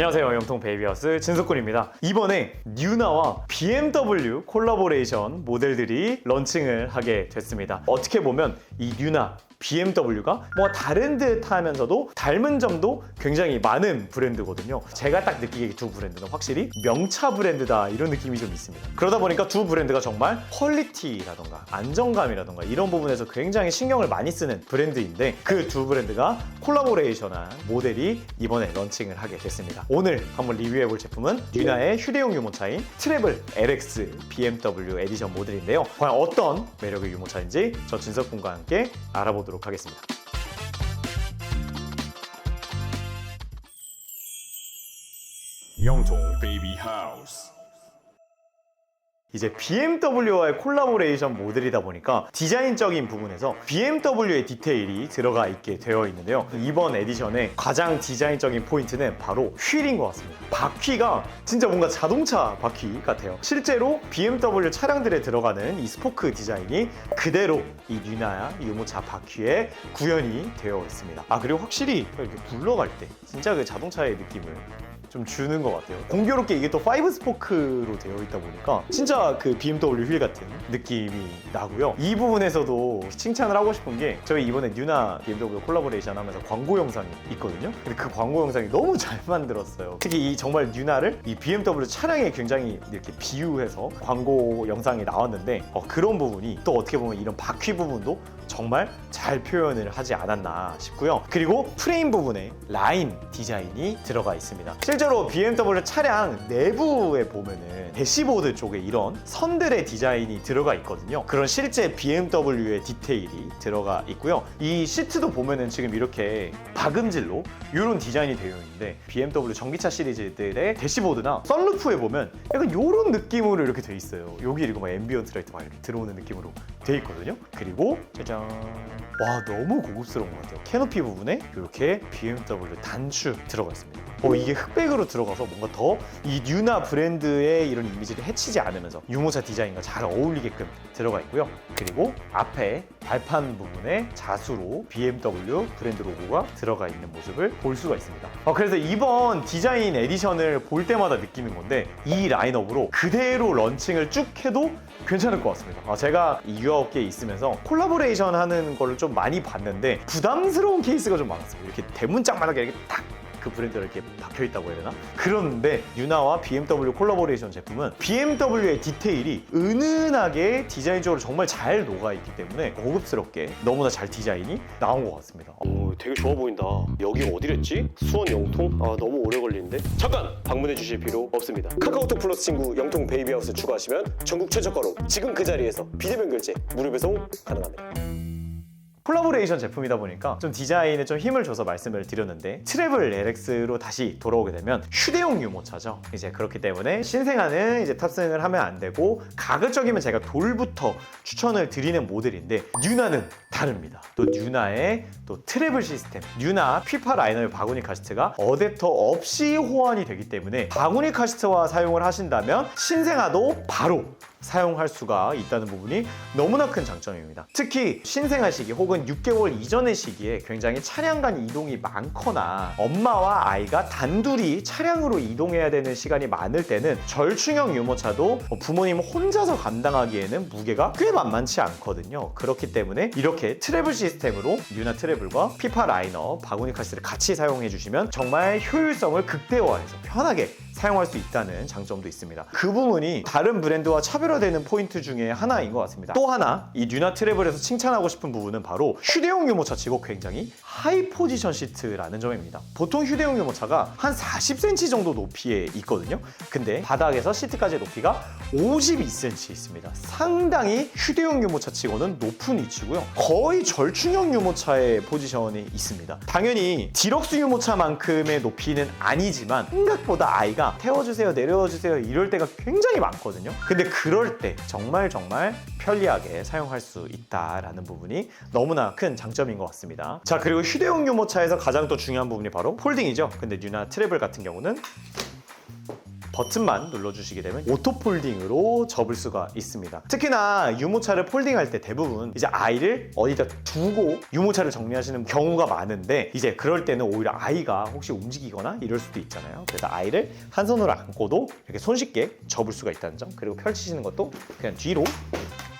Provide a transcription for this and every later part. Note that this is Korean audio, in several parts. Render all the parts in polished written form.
안녕하세요, 영통 베이비하우스 진석군입니다. 이번에 뉴나와 BMW 콜라보레이션 모델들이 런칭을 하게 됐습니다. 어떻게 보면 이 뉴나 BMW가 뭐 다른 듯 하면서도 닮은 점도 굉장히 많은 브랜드거든요. 제가 딱 느끼기에 두 브랜드는 확실히 명차 브랜드다, 이런 느낌이 좀 있습니다. 그러다 보니까 두 브랜드가 정말 퀄리티라던가 안정감이라던가 이런 부분에서 굉장히 신경을 많이 쓰는 브랜드인데, 그 두 브랜드가 콜라보레이션한 모델이 이번에 런칭을 하게 됐습니다. 오늘 한번 리뷰해볼 제품은 뉴나의 휴대용 유모차인 트래블 LX BMW 에디션 모델인데요. 과연 어떤 매력의 유모차인지 저 진석군과 함께 알아보도록 하겠습니다. 영통 베이비 하우스. 이제 BMW와의 콜라보레이션 모델이다 보니까 디자인적인 부분에서 BMW의 디테일이 들어가 있게 되어 있는데요. 이번 에디션의 가장 디자인적인 포인트는 바로 휠인 것 같습니다. 바퀴가 진짜 뭔가 자동차 바퀴 같아요. 실제로 BMW 차량들에 들어가는 이 스포크 디자인이 그대로 이 뉴나 유모차 바퀴에 구현이 되어 있습니다. 그리고 확실히 이렇게 굴러갈 때 진짜 그 자동차의 느낌을 좀 주는 것 같아요. 공교롭게 이게 또 5스포크로 되어 있다 보니까 진짜 그 BMW 휠 같은 느낌이 나고요. 이 부분에서도 칭찬을 하고 싶은 게, 저희 이번에 뉴나 BMW 콜라보레이션 하면서 광고 영상이 있거든요. 근데 그 광고 영상이 너무 잘 만들었어요. 특히 이 정말 뉴나를 이 BMW 차량에 굉장히 이렇게 비유해서 광고 영상이 나왔는데, 그런 부분이 또 어떻게 보면 이런 바퀴 부분도 정말 잘 표현을 하지 않았나 싶고요. 그리고 프레임 부분에 라인 디자인이 들어가 있습니다. 실제로 BMW 차량 내부에 보면은 대시보드 쪽에 이런 선들의 디자인이 들어가 있거든요. 그런 실제 BMW의 디테일이 들어가 있고요. 이 시트도 보면은 지금 이렇게 박음질로 이런 디자인이 되어 있는데, BMW 전기차 시리즈들의 대시보드나 썬루프에 보면 약간 이런 느낌으로 이렇게 돼 있어요. 여기 이거 막 앰비언트 라이트 막 이렇게 들어오는 느낌으로 돼 있거든요. 그리고 짜잔, 와, 너무 고급스러운 것 같아요. 캐노피 부분에 이렇게 BMW 단추 들어가 있습니다. 이게 흑백으로 들어가서 뭔가 더 이 뉴나 브랜드의 이런 이미지를 해치지 않으면서 유모차 디자인과 잘 어울리게끔 들어가 있고요. 그리고 앞에 발판 부분에 자수로 BMW 브랜드 로고가 들어가 있는 모습을 볼 수가 있습니다. 그래서 이번 디자인 에디션을 볼 때마다 느끼는 건데, 이 라인업으로 그대로 런칭을 쭉 해도 괜찮을 것 같습니다. 제가 이 유아업계에 있으면서 콜라보레이션 하는 걸 좀 많이 봤는데 부담스러운 케이스가 좀 많았어요. 이렇게 대문짝만하게 이렇게 딱 그 브랜드가 이렇게 박혀있다고 해야 되나? 그런데 뉴나와 BMW 콜라보레이션 제품은 BMW의 디테일이 은은하게 디자인적으로 정말 잘 녹아있기 때문에 고급스럽게 너무나 잘 디자인이 나온 것 같습니다. 되게 좋아 보인다. 여기 어디랬지? 수원 영통? 너무 오래 걸리는데? 잠깐! 방문해 주실 필요 없습니다. 카카오톡 플러스 친구 영통 베이비하우스 추가하시면 전국 최저가로 지금 그 자리에서 비대면 결제 무료 배송 가능합니다. 콜라보레이션 제품이다 보니까 좀 디자인에 좀 힘을 줘서 말씀을 드렸는데, 트래블 LX로 다시 돌아오게 되면 휴대용 유모차죠. 이제 그렇기 때문에 신생아는 이제 탑승을 하면 안 되고, 가급적이면 제가 돌부터 추천을 드리는 모델인데, 뉴나는 다릅니다. 또 뉴나의 또 트래블 시스템, 뉴나 피파 라이너의 바구니 카시트가 어댑터 없이 호환이 되기 때문에 바구니 카시트와 사용을 하신다면 신생아도 바로 사용할 수가 있다는 부분이 너무나 큰 장점입니다. 특히 신생아 시기 혹은 6개월 이전의 시기에 굉장히 차량 간 이동이 많거나 엄마와 아이가 단둘이 차량으로 이동해야 되는 시간이 많을 때는 절충형 유모차도 부모님 혼자서 감당하기에는 무게가 꽤 만만치 않거든요. 그렇기 때문에 이렇게 트래블 시스템으로 뉴나 트래블과 피파 라이너, 바구니 카시트를 같이 사용해 주시면 정말 효율성을 극대화해서 편하게 사용할 수 있다는 장점도 있습니다. 그 부분이 다른 브랜드와 차별화되는 포인트 중에 하나인 것 같습니다. 또 하나, 이 뉴나 트래블에서 칭찬하고 싶은 부분은 바로 휴대용 유모차치고 굉장히 하이 포지션 시트라는 점입니다. 보통 휴대용 유모차가 한 40cm 정도 높이에 있거든요. 근데 바닥에서 시트까지 높이가 52cm 있습니다. 상당히 휴대용 유모차치고는 높은 위치고요. 거의 절충형 유모차의 포지션이 있습니다. 당연히 디럭스 유모차만큼의 높이는 아니지만 생각보다 아이가 태워주세요, 내려주세요 이럴 때가 굉장히 많거든요. 근데 그럴 때 정말 편리하게 사용할 수 있다라는 부분이 너무나 큰 장점인 것 같습니다. 자, 그리고 휴대용 유모차에서 가장 또 중요한 부분이 바로 폴딩이죠. 근데 뉴나 트래블 같은 경우는 버튼만 눌러주시게 되면 오토 폴딩으로 접을 수가 있습니다. 특히나 유모차를 폴딩할 때 대부분 이제 아이를 어디다 두고 유모차를 정리하시는 경우가 많은데 이제 그럴 때는 오히려 아이가 혹시 움직이거나 이럴 수도 있잖아요. 그래서 아이를 한 손으로 안고도 이렇게 손쉽게 접을 수가 있다는 점, 그리고 펼치시는 것도 그냥 뒤로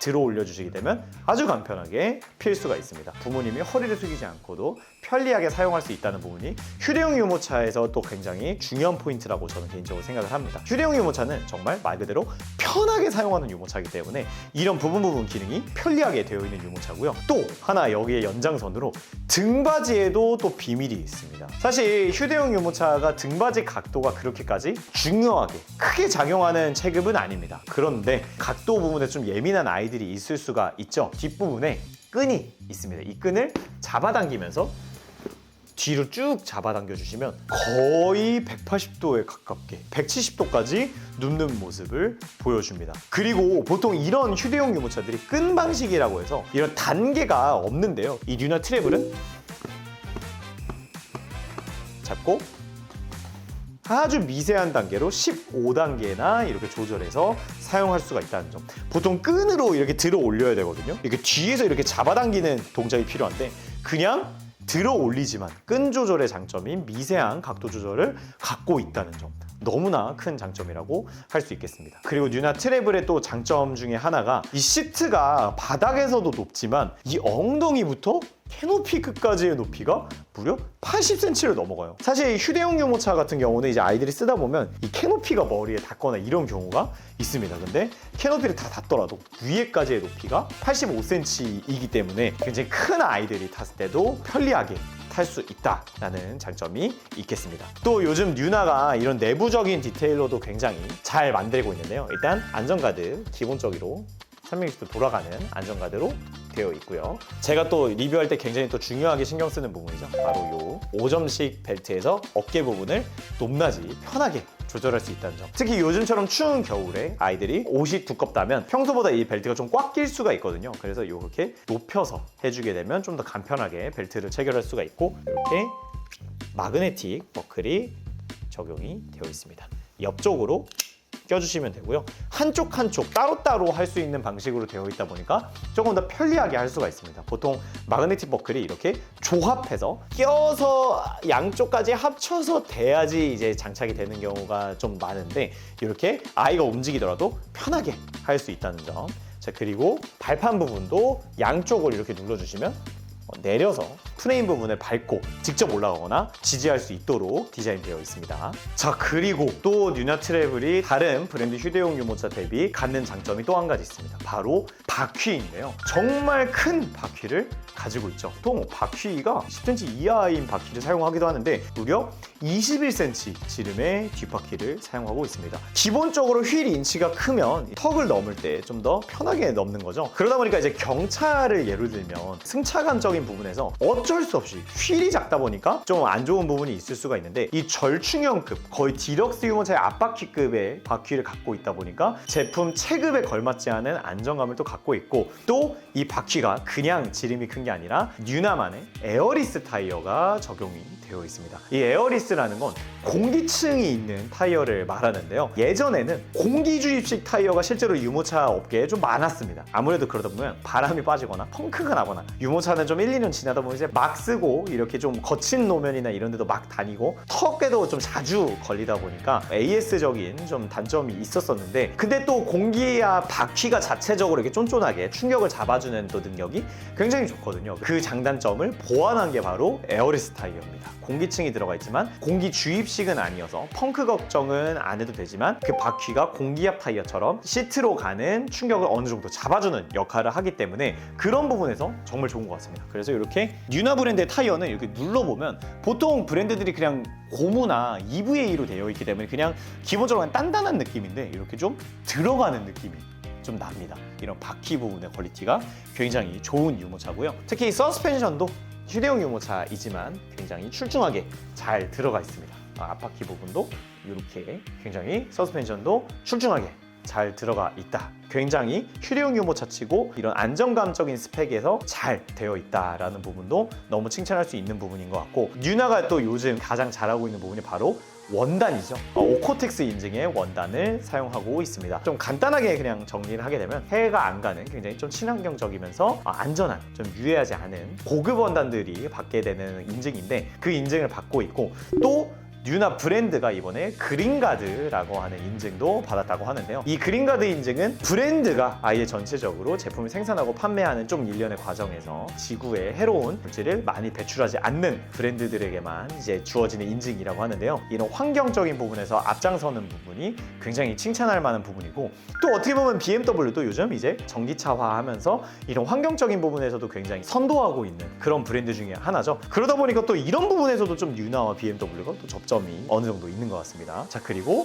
들어 올려주시게 되면 아주 간편하게 필 수가 있습니다. 부모님이 허리를 숙이지 않고도 편리하게 사용할 수 있다는 부분이 휴대용 유모차에서 또 굉장히 중요한 포인트라고 저는 개인적으로 생각을 합니다. 휴대용 유모차는 정말 말 그대로 편하게 사용하는 유모차이기 때문에 이런 부분 기능이 편리하게 되어 있는 유모차고요. 또 하나 여기에 연장선으로 등받이에도 또 비밀이 있습니다. 사실 휴대용 유모차가 등받이 각도가 그렇게까지 중요하게 크게 작용하는 체급은 아닙니다. 그런데 각도 부분에 좀 예민한 아이들이 있을 수가 있죠. 뒷부분에 끈이 있습니다. 이 끈을 잡아당기면서 뒤로 쭉 잡아당겨 주시면 거의 180도에 가깝게 170도까지 눕는 모습을 보여줍니다. 그리고 보통 이런 휴대용 유모차들이 끈 방식이라고 해서 이런 단계가 없는데요. 이 뉴나 트래블은 잡고 아주 미세한 단계로 15단계나 이렇게 조절해서 사용할 수가 있다는 점. 보통 끈으로 이렇게 들어 올려야 되거든요. 이렇게 뒤에서 이렇게 잡아당기는 동작이 필요한데 그냥 들어 올리지만 끈 조절의 장점인 미세한 각도 조절을 갖고 있다는 점. 너무나 큰 장점이라고 할 수 있겠습니다. 그리고 뉴나 트래블의 또 장점 중에 하나가 이 시트가 바닥에서도 높지만 이 엉덩이부터 캐노피 끝까지의 높이가 무려 80cm를 넘어가요. 사실 휴대용 유모차 같은 경우는 이제 아이들이 쓰다 보면 이 캐노피가 머리에 닿거나 이런 경우가 있습니다. 근데 캐노피를 다 닿더라도 위에까지의 높이가 85cm이기 때문에 굉장히 큰 아이들이 탔을 때도 편리하게 탈 수 있다라는 장점이 있겠습니다. 또 요즘 뉴나가 이런 내부적인 디테일로도 굉장히 잘 만들고 있는데요. 일단 안전가드 기본적으로 360도 돌아가는 안전가드로 되어 있고요. 제가 또 리뷰할 때 굉장히 또 중요하게 신경 쓰는 부분이죠. 바로 요 5점식 벨트에서 어깨 부분을 높낮이 편하게 조절할 수 있다는 점. 특히 요즘처럼 추운 겨울에 아이들이 옷이 두껍다면 평소보다 이 벨트가 좀 꽉 낄 수가 있거든요. 그래서 이렇게 높여서 해주게 되면 좀 더 간편하게 벨트를 체결할 수가 있고 이렇게 마그네틱 버클이 적용이 되어 있습니다. 옆쪽으로 껴주시면 되고요. 한쪽 따로따로 할 수 있는 방식으로 되어 있다 보니까 조금 더 편리하게 할 수가 있습니다. 보통 마그네틱 버클이 이렇게 조합해서 껴서 양쪽까지 합쳐서 돼야지 이제 장착이 되는 경우가 좀 많은데 이렇게 아이가 움직이더라도 편하게 할 수 있다는 점. 자, 그리고 발판 부분도 양쪽을 이렇게 눌러주시면 내려서 프레임 부분을 밟고 직접 올라가거나 지지할 수 있도록 디자인되어 있습니다. 자, 그리고 또 뉴나 트래블이 다른 브랜드 휴대용 유모차 대비 갖는 장점이 또 한 가지 있습니다. 바로 바퀴인데요. 정말 큰 바퀴를 가지고 있죠. 보통 바퀴가 10cm 이하인 바퀴를 사용하기도 하는데 무려 21cm 지름의 뒷바퀴를 사용하고 있습니다. 기본적으로 휠 인치가 크면 턱을 넘을 때 좀 더 편하게 넘는 거죠. 그러다 보니까 이제 경차를 예를 들면 승차감적인 부분에서 어쩔 수 없이 휠이 작다 보니까 좀 안 좋은 부분이 있을 수가 있는데 이 절충형급, 거의 디럭스 유모차의 앞바퀴급의 바퀴를 갖고 있다 보니까 제품 체급에 걸맞지 않은 안정감을 또 갖고 있고 또 이 바퀴가 그냥 지름이 큰 게 아니라 뉴나만의 에어리스 타이어가 적용이 되어 있습니다. 이 에어리스라는 건 공기층이 있는 타이어를 말하는데요. 예전에는 공기 주입식 타이어가 실제로 유모차 업계에 좀 많았습니다. 아무래도 그러다 보면 바람이 빠지거나 펑크가 나거나 유모차는 좀 1, 2년 지나다 보면 이제 막 쓰고 이렇게 좀 거친 노면이나 이런 데도 막 다니고 턱에도 좀 자주 걸리다 보니까 AS적인 좀 단점이 있었었는데 근데 또 공기와 바퀴가 자체적으로 이렇게 쫀쫀하게 충격을 잡아주는 또 능력이 굉장히 좋거든요. 그 장단점을 보완한 게 바로 에어리스 타이어입니다. 공기층이 들어가 있지만 공기 주입식은 아니어서 펑크 걱정은 안 해도 되지만 그 바퀴가 공기압 타이어처럼 시트로 가는 충격을 어느 정도 잡아주는 역할을 하기 때문에 그런 부분에서 정말 좋은 것 같습니다. 그래서 이렇게 뉴나 브랜드의 타이어는 이렇게 눌러보면 보통 브랜드들이 그냥 고무나 EVA로 되어 있기 때문에 그냥 기본적으로 그냥 단단한 느낌인데 이렇게 좀 들어가는 느낌이 좀 납니다. 이런 바퀴 부분의 퀄리티가 굉장히 좋은 유모차고요. 특히 서스펜션도 휴대용 유모차이지만 굉장히 출중하게 잘 들어가 있습니다. 앞바퀴 부분도 이렇게 굉장히 서스펜션도 출중하게 잘 들어가 있다. 굉장히 휴대용 유모차치고 이런 안정감적인 스펙에서 잘 되어 있다라는 부분도 너무 칭찬할 수 있는 부분인 것 같고 뉴나가 또 요즘 가장 잘하고 있는 부분이 바로 원단이죠. 오코텍스 인증의 원단을 사용하고 있습니다. 좀 간단하게 그냥 정리를 하게 되면 해가 안 가는 굉장히 좀 친환경적이면서 안전한, 좀 유해하지 않은 고급 원단들이 받게 되는 인증인데, 그 인증을 받고 있고, 또 뉴나 브랜드가 이번에 그린가드라고 하는 인증도 받았다고 하는데요. 이 그린가드 인증은 브랜드가 아예 전체적으로 제품을 생산하고 판매하는 좀 일련의 과정에서 지구에 해로운 물질을 많이 배출하지 않는 브랜드들에게만 이제 주어지는 인증이라고 하는데요. 이런 환경적인 부분에서 앞장서는 부분이 굉장히 칭찬할 만한 부분이고, 또 어떻게 보면 BMW도 요즘 이제 전기차화하면서 이런 환경적인 부분에서도 굉장히 선도하고 있는 그런 브랜드 중에 하나죠. 그러다 보니까 또 이런 부분에서도 좀 뉴나와 BMW가 또 접점이 어느 정도 있는 것 같습니다. 자, 그리고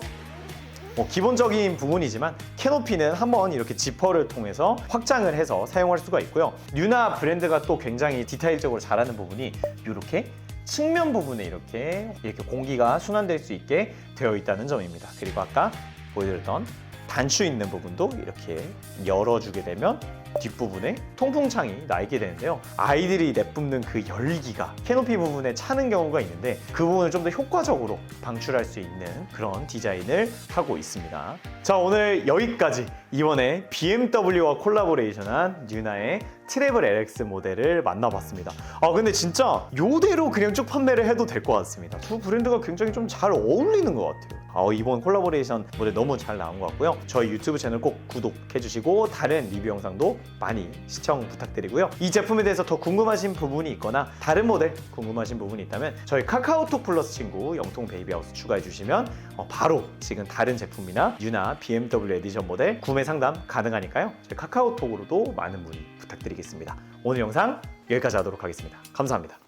기본적인 부분이지만 캐노피는 한번 이렇게 지퍼를 통해서 확장을 해서 사용할 수가 있고요. 뉴나 브랜드가 또 굉장히 디테일적으로 잘하는 부분이 이렇게 측면 부분에 이렇게 공기가 순환될 수 있게 되어 있다는 점입니다. 그리고 아까 보여드렸던 단추 있는 부분도 이렇게 열어주게 되면 뒷부분에 통풍창이 나 있게 되는데요. 아이들이 내뿜는 그 열기가 캐노피 부분에 차는 경우가 있는데, 그 부분을 좀 더 효과적으로 방출할 수 있는 그런 디자인을 하고 있습니다. 자, 오늘 여기까지 이번에 BMW와 콜라보레이션한 뉴나의 트래블 LX 모델을 만나봤습니다. 근데 진짜 이대로 그냥 쭉 판매를 해도 될 것 같습니다. 두 브랜드가 굉장히 좀 잘 어울리는 것 같아요. 이번 콜라보레이션 모델 너무 잘 나온 것 같고요. 저희 유튜브 채널 꼭 구독해주시고 다른 리뷰 영상도 많이 시청 부탁드리고요. 이 제품에 대해서 더 궁금하신 부분이 있거나 다른 모델 궁금하신 부분이 있다면 저희 카카오톡 플러스 친구 영통 베이비하우스 추가해주시면 바로 지금 다른 제품이나 뉴나 BMW 에디션 모델 구매 상담 가능하니까요. 저희 카카오톡으로도 많은 문의 부탁드리겠습니다. 오늘 영상 여기까지 하도록 하겠습니다. 감사합니다.